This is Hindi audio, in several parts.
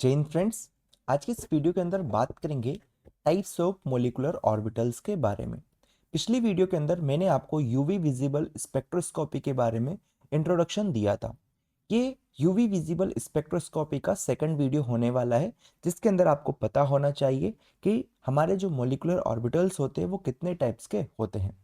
जय हिंद फ्रेंड्स। आज के इस वीडियो के अंदर बात करेंगे टाइप्स ऑफ मॉलिक्यूलर ऑर्बिटल्स के बारे में। पिछली वीडियो के अंदर मैंने आपको यूवी विजिबल स्पेक्ट्रोस्कोपी के बारे में इंट्रोडक्शन दिया था। ये यूवी विजिबल स्पेक्ट्रोस्कोपी का सेकंड वीडियो होने वाला है, जिसके अंदर आपको पता होना चाहिए कि हमारे जो मॉलिक्यूलर ऑर्बिटल्स होते हैं वो कितने टाइप्स के होते हैं।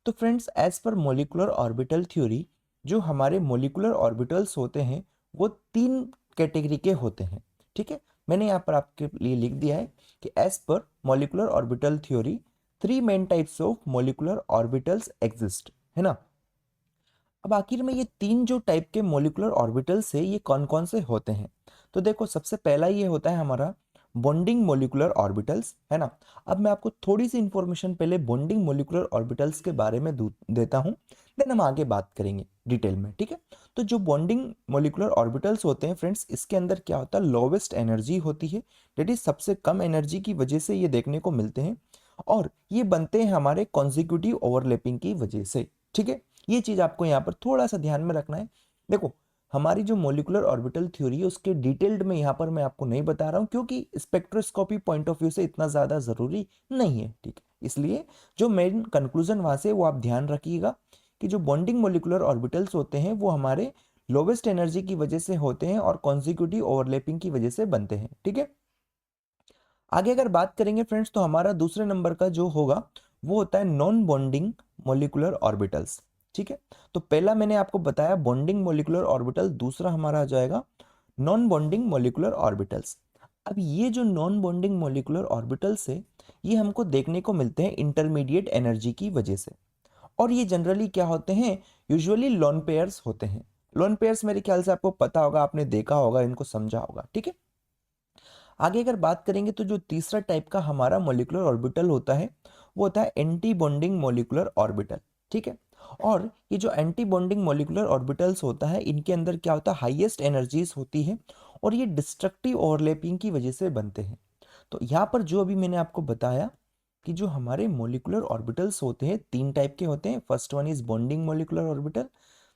तो friends, as per molecular orbital theory, जो हमारे मॉलिक्यूलर ऑर्बिटल्स होते हैं वो तीन कैटेगरी के होते हैं। ठीक है, मैंने यहाँ पर आपके लिए लिख दिया है कि as per molecular orbital theory three main types of molecular orbitals exist, है ना। अब आखिर में ये तीन जो टाइप के मॉलिक्यूलर ऑर्बिटल्स है ये कौन कौन से होते हैं। तो देखो, सबसे पहला ये होता है हमारा बॉन्डिंग मॉलिक्यूलर ऑर्बिटल्स, है ना। अब मैं आपको थोड़ी सी इंफॉर्मेशन पहले बॉन्डिंग मॉलिक्यूलर ऑर्बिटल्स के बारे में देता हूँ, देन हम आगे बात करेंगे डिटेल में। ठीक है, तो जो बॉन्डिंग मॉलिक्यूलर ऑर्बिटल्स होते हैं फ्रेंड्स, इसके अंदर क्या होता है, लोवेस्ट एनर्जी होती है, डेट इज सबसे कम एनर्जी की वजह से ये देखने को मिलते हैं, और ये बनते हैं हमारे कॉन्जिक्यूटिव ओवरलैपिंग की वजह से। ठीक है, ये चीज आपको यहाँ पर थोड़ा सा ध्यान में रखना है। देखो, हमारी जो मॉलिक्यूलर ऑर्बिटल थ्योरी है उसके डिटेल्ड में यहाँ पर मैं आपको नहीं बता रहा हूँ, क्योंकि स्पेक्ट्रोस्कोपी पॉइंट ऑफ व्यू से इतना ज्यादा जरूरी नहीं है। ठीक है, इसलिए जो मेन कंक्लूजन वहां से वो आप ध्यान रखिएगा कि जो बॉन्डिंग मॉलिक्यूलर ऑर्बिटल्स होते हैं वो हमारे लोवेस्ट एनर्जी की वजह से होते हैं और कॉन्जिक्यूटिव ओवरलैपिंग की वजह से बनते हैं। ठीक है, आगे अगर बात करेंगे फ्रेंड्स, तो हमारा दूसरे नंबर का जो होगा वो होता है नॉन बॉन्डिंग मॉलिक्यूलर ऑर्बिटल्स। ठीक है, तो पहला मैंने आपको बताया बॉन्डिंग मॉलिक्यूलर ऑर्बिटल, दूसरा हमारा आ जाएगा नॉन बॉन्डिंग मॉलिक्यूलर ऑर्बिटल्स। अब ये जो नॉन बॉन्डिंग मॉलिक्यूलर ऑर्बिटल्स है ये हमको देखने को मिलते हैं इंटरमीडिएट एनर्जी की वजह से, और ये जनरली क्या होते हैं, यूजुअली लोन पेयर्स होते हैं। लोन पेयर्स मेरे ख्याल से आपको पता होगा, आपने देखा होगा, इनको समझा होगा। ठीक है, आगे अगर बात करेंगे तो जो तीसरा टाइप का हमारा मॉलिक्यूलर ऑर्बिटल होता है वो होता है एंटी बॉन्डिंग मॉलिक्यूलर ऑर्बिटल। ठीक है, और ये जो एंटी बॉन्डिंग मॉलिक्यूलर ऑर्बिटल्स होता है इनके अंदर क्या होता है, हाईएस्ट एनर्जीज होती है, और ये डिस्ट्रक्टिव ओवरलैपिंग की वजह से बनते हैं। तो यहाँ पर जो अभी मैंने आपको बताया कि जो हमारे मॉलिक्यूलर ऑर्बिटल्स होते हैं तीन टाइप के होते हैं। First one is bonding molecular orbital,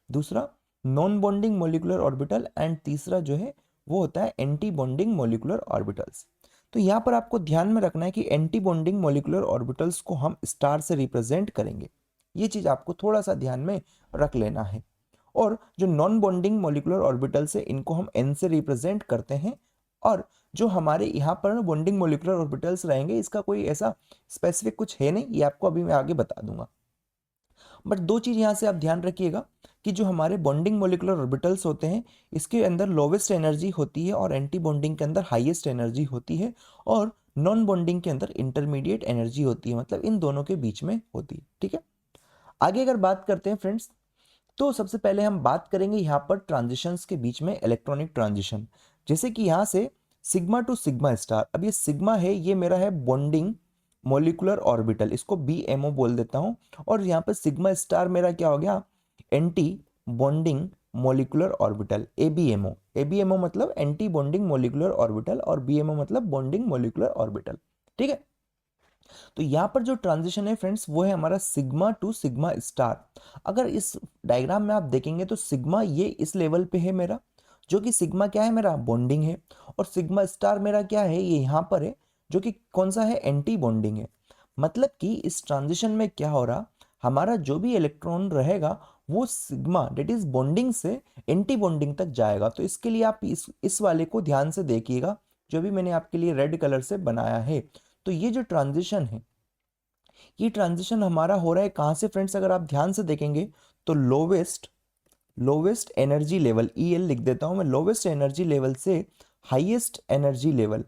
दूसरा non bonding molecular orbital, and तीसरा जो है वो होता है एंटी बॉन्डिंग मॉलिक्यूलर ऑर्बिटल्स। तो यहाँ पर आपको ध्यान में रखना है कि एंटी बॉन्डिंग मॉलिक्यूलर ऑर्बिटल्स को हम स्टार से रिप्रेजेंट करेंगे, ये चीज आपको थोड़ा सा ध्यान में रख लेना है। और जो नॉन बॉन्डिंग मॉलिक्यूलर ऑर्बिटल्स है इनको हम एन से रिप्रेजेंट करते हैं, और जो हमारे यहाँ पर बॉन्डिंग मॉलिक्यूलर ऑर्बिटल्स रहेंगे इसका कोई ऐसा स्पेसिफिक कुछ है नहीं, ये आपको अभी मैं आगे बता दूंगा। बट दो चीज यहाँ से आप ध्यान रखिएगा कि जो हमारे बॉन्डिंग मॉलिक्यूलर ऑर्बिटल्स होते हैं इसके अंदर लोवेस्ट एनर्जी होती है, और एंटी बॉन्डिंग के अंदर हाईएस्ट एनर्जी होती है, और नॉन बॉन्डिंग के अंदर इंटरमीडिएट एनर्जी होती है, मतलब इन दोनों के बीच में होती है। ठीक है, आगे अगर बात करते हैं फ्रेंड्स, तो सबसे पहले हम बात करेंगे यहाँ पर ट्रांजिशंस के बीच में इलेक्ट्रॉनिक ट्रांजिशन। जैसे कि यहाँ से सिग्मा टू सिग्मा स्टार, अब ये सिग्मा है ये मेरा है बॉन्डिंग मॉलिक्यूलर ऑर्बिटल, इसको BMO बोल देता हूँ, और यहाँ पर सिग्मा स्टार मेरा क्या हो गया, anti bonding molecular orbital, ABMO। ABMO मतलब एंटी बॉन्डिंग मॉलिक्यूलर ऑर्बिटल, और BMO मतलब बॉन्डिंग मॉलिक्यूलर ऑर्बिटल। ठीक है, तो यहाँ पर जो ट्रांजिशन है फ्रेंड्स वो है हमारा सिग्मा टू सिग्मा स्टार। अगर इस डायग्राम में आप देखेंगे तो सिग्मा ये इस लेवल पे है मेरा, जो कि सिग्मा क्या है मेरा बॉन्डिंग है, और सिग्मा स्टार मेरा क्या है ये यहाँ पर है, जो कि कौन सा है, एंटी बॉन्डिंग है। मतलब कि इस ट्रांजिशन में क्या हो रहा, हमारा जो भी इलेक्ट्रॉन रहेगा वो सिग्मा डेट इज बॉन्डिंग से एंटी बॉन्डिंग तक जाएगा। तो इसके लिए आप इस वाले को ध्यान से देखिएगा, जो भी मैंने आपके लिए रेड कलर से बनाया है। तो ये जो ट्रांजिशन है ये ट्रांजिशन हमारा हो रहा है कहां से फ्रेंड्स, अगर आप ध्यान से देखेंगे तो lowest lowest energy level EL लिख देता हूं मैं, लोवेस्ट एनर्जी लेवल से हाईएस्ट एनर्जी लेवल,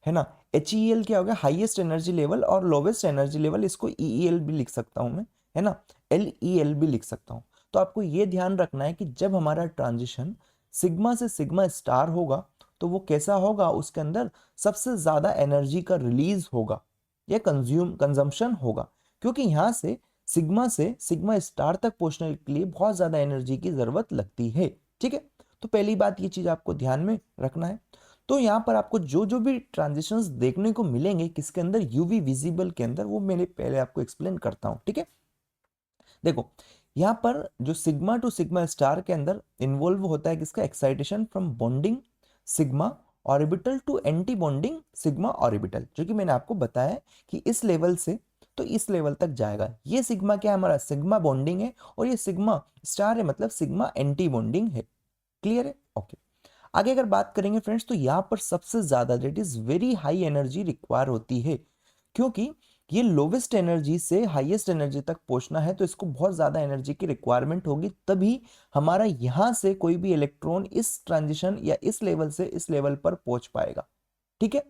है ना। HEL क्या हो गया, हाईएस्ट एनर्जी लेवल, और लोवेस्ट एनर्जी लेवल इसको EEL भी लिख सकता हूं मैं, है ना, LEL भी लिख सकता हूं। तो आपको यह ध्यान रखना है कि जब हमारा ट्रांजिशन सिग्मा से सिग्मा स्टार होगा तो वो कैसा होगा, उसके अंदर सबसे ज्यादा एनर्जी का रिलीज होगा या कंजम्पशन होगा, क्योंकि यहां से सिग्मा स्टार तक पहुंचने के लिए बहुत ज्यादा एनर्जी की जरूरत लगती है। ठीक है, तो पहली बात ये चीज आपको ध्यान में रखना है। तो यहाँ पर आपको जो जो भी ट्रांजिशंस देखने को मिलेंगे किसके अंदर, यूवी विजिबल के अंदर, वो मैंने पहले आपको एक्सप्लेन करता हूं। ठीक है, देखो यहाँ पर जो सिग्मा टू सिग्मा स्टार के अंदर इन्वॉल्व होता है किसका, excitation from bonding sigma orbital to antibonding sigma orbital, जो कि मैंने आपको बताया कि इस लेवल से तो इस लेवल तक जाएगा। ये सिग्मा क्या है, हमारा सिग्मा बॉन्डिंग है, और ये सिग्मा स्टार है मतलब सिग्मा एंटी बॉन्डिंग है। क्लियर है? ओके। आगे अगर बात करेंगे फ्रेंड्स, तो यहाँ पर सबसे ज्यादा that is very high energy require होती है, क्योंकि ये लोवेस्ट एनर्जी से हाईएस्ट एनर्जी तक पहुंचना है, तो इसको बहुत ज्यादा एनर्जी की रिक्वायरमेंट होगी, तभी हमारा यहां से कोई भी इलेक्ट्रॉन इस ट्रांजिशन या इस लेवल से इस लेवल पर पहुंच पाएगा। ठीक है।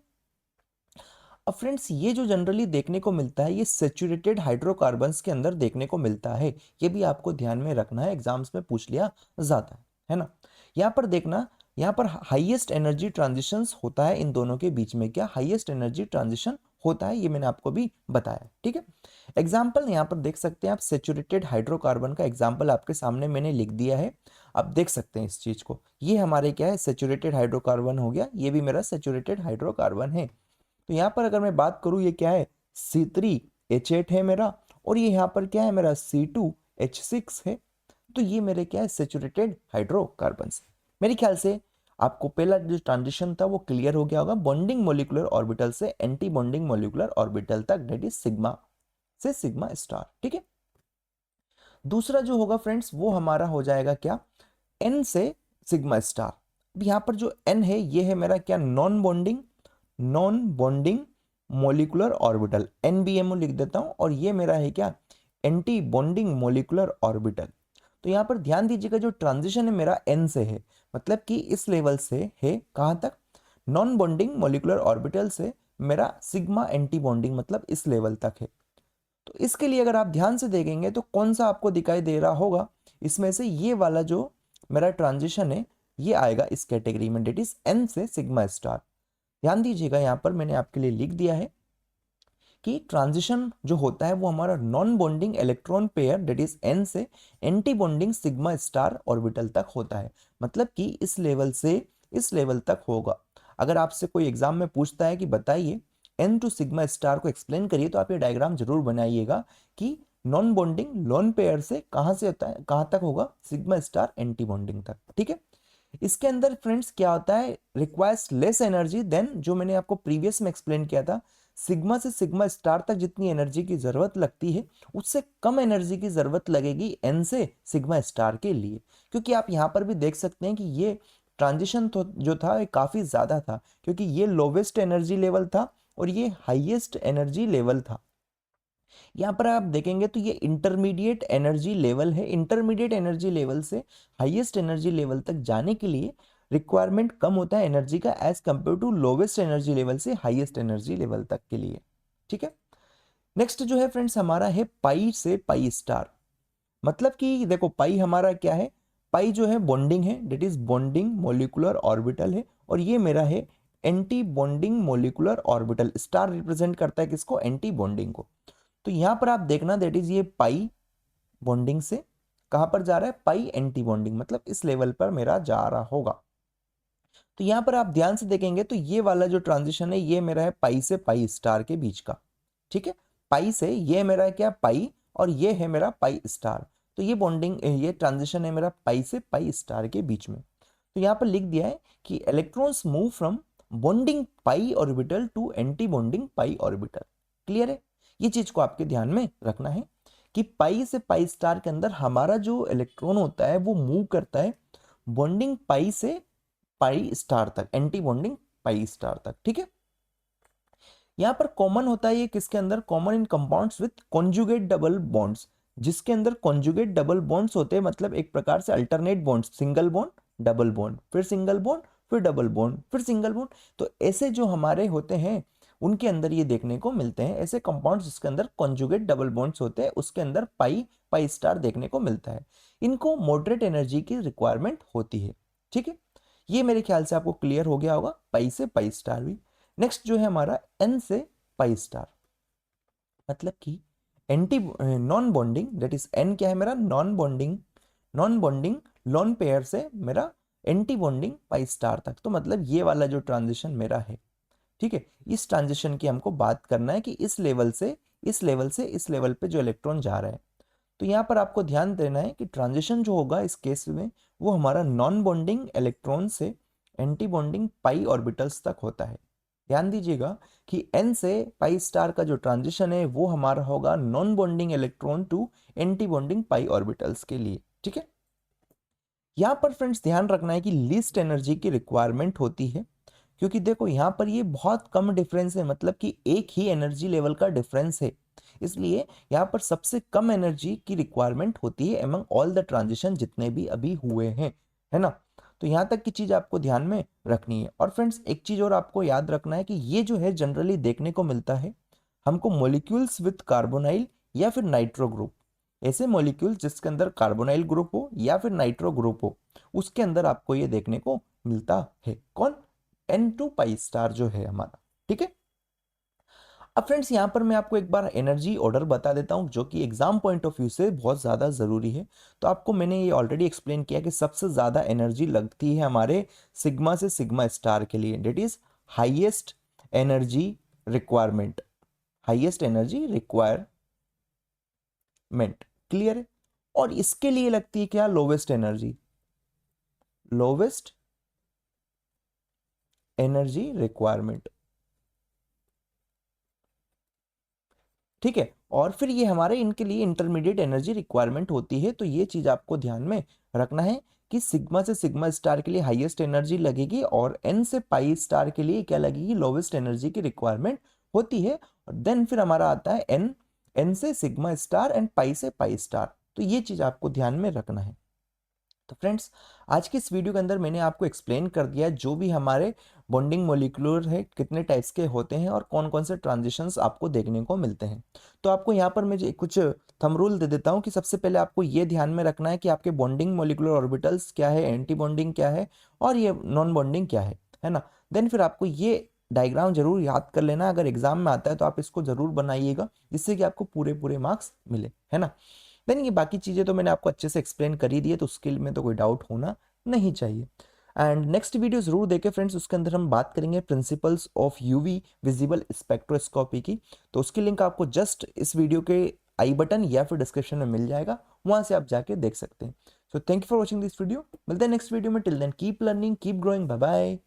अब फ्रेंड्स, ये जो जनरली देखने को मिलता है, ये सेचुरेटेड हाइड्रोकार्बन्स के अंदर देखने को मिलता है। ये भी आपको ध्यान में रखना है, एग्जाम्स में पूछ लिया जाता है ना। यहाँ पर देखना, यहाँ पर हाईएस्ट एनर्जी ट्रांजिशंस होता है इन दोनों के बीच में। क्या हाईएस्ट एनर्जी ट्रांजिशन होता है, ये मैंने आपको भी बताया। ठीक है। एग्जाम्पल यहाँ पर देख सकते हैं आप, सेचुरेटेड हाइड्रोकार्बन का एग्जाम्पल आपके सामने मैंने लिख दिया है। आप देख सकते हैं इस चीज को, ये हमारे क्या है, सेचुरेटेड हाइड्रोकार्बन हो गया, ये भी मेरा सेचुरेटेड हाइड्रोकार्बन है। तो यहाँ पर अगर मैं बात करूँ, ये क्या है, C3H8 है मेरा, और ये यहाँ पर क्या है मेरा, C2H6 है। तो ये मेरे क्या है, सेचुरेटेड हाइड्रोकार्बन्स। मेरे ख्याल से आपको पहला जो ट्रांजिशन था वो क्लियर हो गया होगा, बॉन्डिंग मोलिकुलर ऑर्बिटल से एंटी बॉन्डिंग मोलिकुलर ऑर्बिटल तक, दैट इज सिग्मा से सिग्मा स्टार। ठीक है। दूसरा जो होगा फ्रेंड्स, वो हमारा हो जाएगा क्या, N से सिग्मा स्टार। अब यहाँ पर जो N है, ये है मेरा क्या, non bonding molecular orbital, NBMO लिख देता हूं, और ये मेरा है क्या, एंटी बॉन्डिंग मोलिकुलर ऑर्बिटल। तो यहाँ पर ध्यान दीजिएगा, जो ट्रांजिशन है मेरा N से है, मतलब कि इस लेवल से है कहां तक, नॉन बॉन्डिंग मोलिकुलर ऑर्बिटल से मेरा सिग्मा एंटी बॉन्डिंग मतलब इस लेवल तक है। तो इसके लिए अगर आप ध्यान से देखेंगे तो कौन सा आपको दिखाई दे रहा होगा, इसमें से ये वाला जो मेरा ट्रांजिशन है, ये आएगा इस कैटेगरी में, डेट इज N से सिग्मा स्टार। ध्यान दीजिएगा, यहां पर मैंने आपके लिए लिख दिया है कि ट्रांजिशन जो होता है वो हमारा non bonding electron pair that is N से antibonding sigma star orbital तक होता है, मतलब कि इस लेवल से इस लेवल तक होगा। अगर आपसे कोई एग्जाम में पूछता है कि बताइए N टू सिग्मा स्टार को एक्सप्लेन करिए, तो आप ये डायग्राम जरूर बनाइएगा कि नॉन बॉन्डिंग लोन पेयर से कहां से होता है, कहां तक होगा, सिग्मा स्टार एंटी बॉन्डिंग तक। ठीक है। इसके अंदर फ्रेंड्स क्या होता है, रिक्वायर्स लेस एनर्जी देन, जो मैंने आपको प्रीवियस में एक्सप्लेन किया था, सिग्मा से सिग्मा स्टार तक जितनी एनर्जी की जरूरत लगती है, उससे कम एनर्जी की जरूरत लगेगी N से सिग्मा स्टार के लिए। क्योंकि आप यहाँ पर भी देख सकते हैं कि ये ट्रांजिशन तो जो था ये काफी ज्यादा था, क्योंकि ये लोवेस्ट एनर्जी लेवल था और ये हाईएस्ट एनर्जी लेवल था। यहाँ पर आप देखेंगे तो ये इंटरमीडिएट एनर्जी लेवल है। इंटरमीडिएट एनर्जी लेवल से हाईएस्ट एनर्जी लेवल तक जाने के लिए रिक्वायरमेंट कम होता है एनर्जी का, as compare to lowest energy level से हाईएस्ट एनर्जी लेवल तक के लिए। ठीक है। नेक्स्ट जो है फ्रेंड्स हमारा है पाई से पाई स्टार। मतलब कि देखो, पाई हमारा क्या है, पाई जो है बॉन्डिंग है, that is bonding molecular orbital है, और ये मेरा है antibonding molecular orbital. Star represent करता है किसको, एंटी बॉन्डिंग को। तो यहां पर आप देखना, दैट इज ये पाई बॉन्डिंग से कहां पर जा रहा है, पाई एंटी बॉन्डिंग, मतलब इस लेवल पर मेरा जा रहा होगा। तो यहां पर आप ध्यान से देखेंगे तो ये वाला जो ट्रांजिशन है, ये मेरा है पाई से पाई स्टार के बीच का। ठीक है। पाई से ये मेरा है क्या, पाई, और ये है मेरा पाई स्टार। तो ये बॉन्डिंग, ये ट्रांजिशन है मेरा पाई से पाई स्टार के बीच में। तो यहाँ पर लिख दिया है कि electrons move from bonding pi orbital to antibonding pi orbital. Clear है? ये चीज को आपके ध्यान में रखना है कि पाई से पाई स्टार के अंदर हमारा जो इलेक्ट्रॉन होता है वो मूव करता है बॉन्डिंग पाई से पाई स्टार तक, एंटी बॉन्डिंग पाई स्टार तक। ठीक है। यहां पर कॉमन होता है ये किसके अंदर, common in compounds with conjugate double bonds, जिसके अंदर कॉन्जुगेट डबल बॉन्ड्स होते हैं, मतलब एक प्रकार से alternate bonds, single bond double bond, फिर सिंगल बॉन्ड, फिर डबल बॉन्ड, फिर सिंगल बॉन्ड। तो ऐसे जो हमारे होते हैं उनके अंदर ये देखने को मिलते हैं, ऐसे कंपाउंड्स जिसके अंदर कॉन्जुगेट डबल बॉन्ड्स होते हैं उसके अंदर पाई पाई स्टार देखने को मिलता है। इनको मॉडरेट एनर्जी की रिक्वायरमेंट होती है। ठीक है। ये मेरे ख्याल से आपको क्लियर हो गया होगा, पाई से पाई स्टार भी। नेक्स्ट जो है हमारा N से पाई स्टार, मतलब कि anti non bonding, that is N क्या है मेरा, नॉन बॉन्डिंग लोन पेयर से मेरा एंटी बॉन्डिंग पाई स्टार तक। तो मतलब ये वाला जो ट्रांजिशन मेरा है, ठीक है, इस ट्रांजिशन की हमको बात करना है कि इस लेवल से इस लेवल से इस लेवल पे जो इलेक्ट्रॉन जा रहा है। तो यहाँ पर आपको ध्यान देना है कि ट्रांजिशन जो होगा इस केस में वो हमारा नॉन बॉन्डिंग इलेक्ट्रॉन से एंटी बॉन्डिंग पाई ऑर्बिटल्स तक होता है। ध्यान दीजिएगा कि n से पाई स्टार का जो ट्रांजिशन है वो हमारा होगा non bonding electron to antibonding pi orbitals के लिए, ठीक है। यहाँ पर फ्रेंड्स ध्यान रखना है कि लीस्ट एनर्जी की रिक्वायरमेंट होती है, क्योंकि देखो यहाँ पर ये बहुत कम डिफरेंस है, मतलब कि एक ही एनर्जी लेवल का डिफरेंस है, इसलिए यहाँ पर सबसे कम एनर्जी की रिक्वायरमेंट होती है एमंग ऑल द ट्रांजिशन जितने भी अभी हुए हैं, है ना। तो यहाँ तक की चीज आपको ध्यान में रखनी है। और फ्रेंड्स एक चीज और आपको याद रखना है कि ये जो है जनरली देखने को मिलता है हमको मॉलिक्यूल्स विद कार्बोनाइल या फिर नाइट्रो ग्रुप, ऐसे मॉलिक्यूल्स जिसके अंदर कार्बोनाइल ग्रुप हो या फिर नाइट्रो ग्रुप हो, उसके अंदर आपको ये देखने को मिलता है। कौन? N2 पाई स्टार जो है हमारा, ठीक है। अब फ्रेंड्स यहाँ पर मैं आपको एक बार एनर्जी ऑर्डर बता देता हूँ जो कि एग्जाम पॉइंट ऑफ व्यू से बहुत ज़्यादा ज़रूरी है। तो आपको मैंने ये ऑलरेडी एक्सप्लेन किया कि सबसे ज़्यादा एनर्जी लगती है हमारे सिग्मा से सिग्मा स्टार के लिए, that is highest energy requirement, highest energy requirement, clear है। और इसके लिए लगती है क्या? Lowest energy, lowest energy requirement, ठीक है। और फिर ये हमारे इनके लिए इंटरमीडिएट एनर्जी रिक्वायरमेंट होती है। तो ये चीज आपको ध्यान में रखना है कि सिग्मा से सिग्मा स्टार के लिए हाईएस्ट एनर्जी लगेगी और एन से पाई स्टार के लिए क्या लगेगी? लोवेस्ट एनर्जी की रिक्वायरमेंट होती है। और देन फिर हमारा आता है एन, एन से सिग्मा स्टार एंड पाई से पाई स्टार। तो ये चीज आपको ध्यान में रखना है। तो फ्रेंड्स आज के इस वीडियो के अंदर मैंने आपको एक्सप्लेन कर दिया जो भी हमारे बॉन्डिंग मॉलिक्यूलर है कितने टाइप्स के होते हैं और कौन कौन से ट्रांजिशंस आपको देखने को मिलते हैं। तो आपको यहाँ पर मैं कुछ थंब रूल दे देता हूँ कि सबसे पहले आपको ये ध्यान में रखना है कि आपके बॉन्डिंग मॉलिक्यूलर ऑर्बिटल्स क्या है, एंटी बॉन्डिंग क्या है और ये नॉन बॉन्डिंग क्या है ना। देन फिर आपको ये डायग्राम जरूर याद कर लेना, अगर एग्जाम में आता है तो आप इसको जरूर बनाइएगा जिससे कि आपको पूरे पूरे मार्क्स मिले, है ना। देन ये बाकी चीज़ें तो मैंने आपको अच्छे से एक्सप्लेन कर ही दी है, तो उसके में तो कोई डाउट होना नहीं चाहिए। एंड नेक्स्ट वीडियो जरूर देखें फ्रेंड्स, उसके अंदर हम बात करेंगे principles of UV visible spectroscopy की। तो उसकी लिंक आपको जस्ट इस वीडियो के आई बटन या फिर डिस्क्रिप्शन में मिल जाएगा, वहां से आप जाके देख सकते हैं। So thank you for watching this video, मिलते हैं नेक्स्ट वीडियो में। Till then keep learning, keep growing, bye bye.